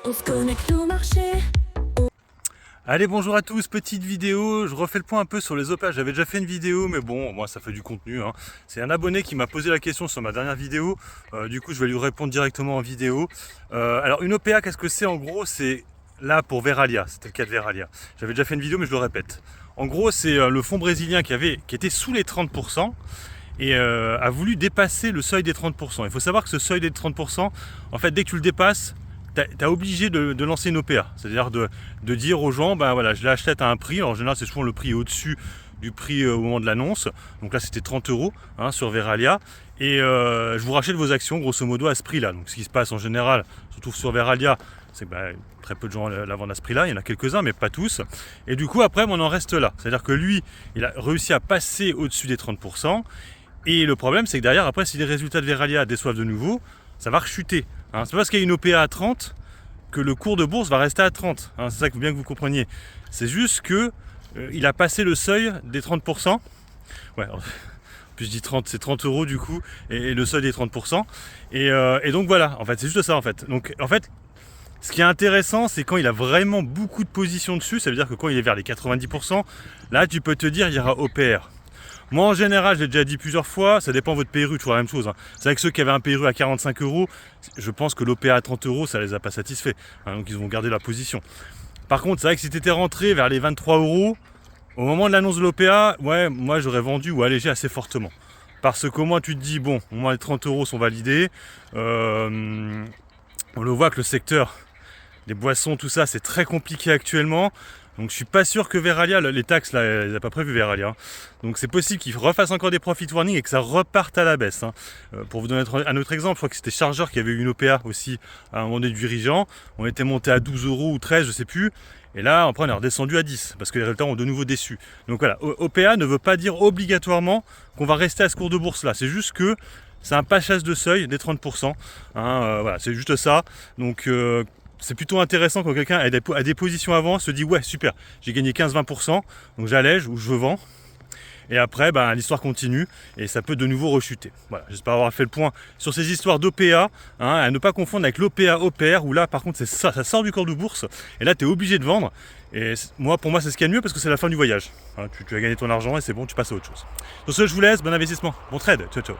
On se connecte au marché. Allez, bonjour à tous, petite vidéo, je refais le point un peu sur les OPA. J'avais déjà fait une vidéo, mais bon, moi ça fait du contenu, hein. C'est un abonné qui m'a posé la question sur ma dernière vidéo, du coup je vais lui répondre directement en vidéo. Alors une OPA, qu'est-ce que c'est en gros? C'est là pour Verallia, c'était le cas de Verallia. J'avais déjà fait une vidéo, mais je le répète. En gros, c'est le fonds brésilien qui était sous les 30%, et a voulu dépasser le seuil des 30%. Il faut savoir que ce seuil des 30%, en fait, dès que tu le dépasses, t'es obligé de lancer une OPA. C'est-à-dire de dire aux gens, ben voilà, je l'achète à un prix. Alors, en général, c'est souvent le prix au-dessus du prix au moment de l'annonce. Donc là, c'était 30 € hein, sur Verallia. Et je vous rachète vos actions, grosso modo, à ce prix-là. Donc ce qui se passe en général, surtout sur Verallia, c'est que très peu de gens la vendent à ce prix-là. Il y en a quelques-uns, mais pas tous. Et du coup, après, on en reste là. C'est-à-dire que lui, il a réussi à passer au-dessus des 30%. Et le problème, c'est que derrière, après, si les résultats de Verallia déçoivent de nouveau, ça va rechuter. Hein. C'est pas parce qu'il y a une OPA à 30 que le cours de bourse va rester à 30. Hein. C'est ça qu'il faut bien que vous compreniez. C'est juste que il a passé le seuil des 30%. Ouais, en plus je dis 30, c'est 30 € du coup, et le seuil des 30%. Et donc voilà, en fait, c'est juste ça en fait. Donc en fait, ce qui est intéressant, c'est quand il a vraiment beaucoup de positions dessus, ça veut dire que quand il est vers les 90%, là tu peux te dire il y aura OPR. Moi en général, je l'ai déjà dit plusieurs fois, ça dépend de votre PRU, toujours la même chose. Hein. C'est vrai que ceux qui avaient un PRU à 45 €, je pense que l'OPA à 30 €, ça les a pas satisfaits. Hein, donc ils vont garder la position. Par contre, c'est vrai que si tu étais rentré vers les 23 €, au moment de l'annonce de l'OPA, ouais, moi j'aurais vendu ou allégé assez fortement. Parce qu'au moins tu te dis, bon, au moins les 30 € sont validés. On le voit que le secteur des boissons, tout ça, c'est très compliqué actuellement. Donc je suis pas sûr que Verallia, les taxes là, elle n'a pas prévu Verallia. Hein. Donc c'est possible qu'ils refassent encore des profit warning et que ça reparte à la baisse. Hein. Pour vous donner un autre exemple, je crois que c'était Chargeur qui avait eu une OPA aussi à un moment donné du dirigeant. On était monté à 12 € ou 13, je sais plus. Et là, après, on est redescendu à 10 parce que les résultats ont de nouveau déçu. Donc voilà, OPA ne veut pas dire obligatoirement qu'on va rester à ce cours de bourse là. C'est juste que c'est un passage de seuil des 30%. Hein, voilà, c'est juste ça. Donc c'est plutôt intéressant quand quelqu'un a des positions avant, se dit ouais super, j'ai gagné 15-20%, donc j'allège ou je vends. Et après, l'histoire continue et ça peut de nouveau rechuter. Voilà, j'espère avoir fait le point sur ces histoires d'OPA, hein, à ne pas confondre avec l'OPA OPR, où là par contre ça sort du cours de bourse, et là tu es obligé de vendre. Et pour moi c'est ce qu'il y a de mieux parce que c'est la fin du voyage. Hein, tu as gagné ton argent et c'est bon, tu passes à autre chose. Sur ce, je vous laisse, bon investissement, bon trade, ciao ciao.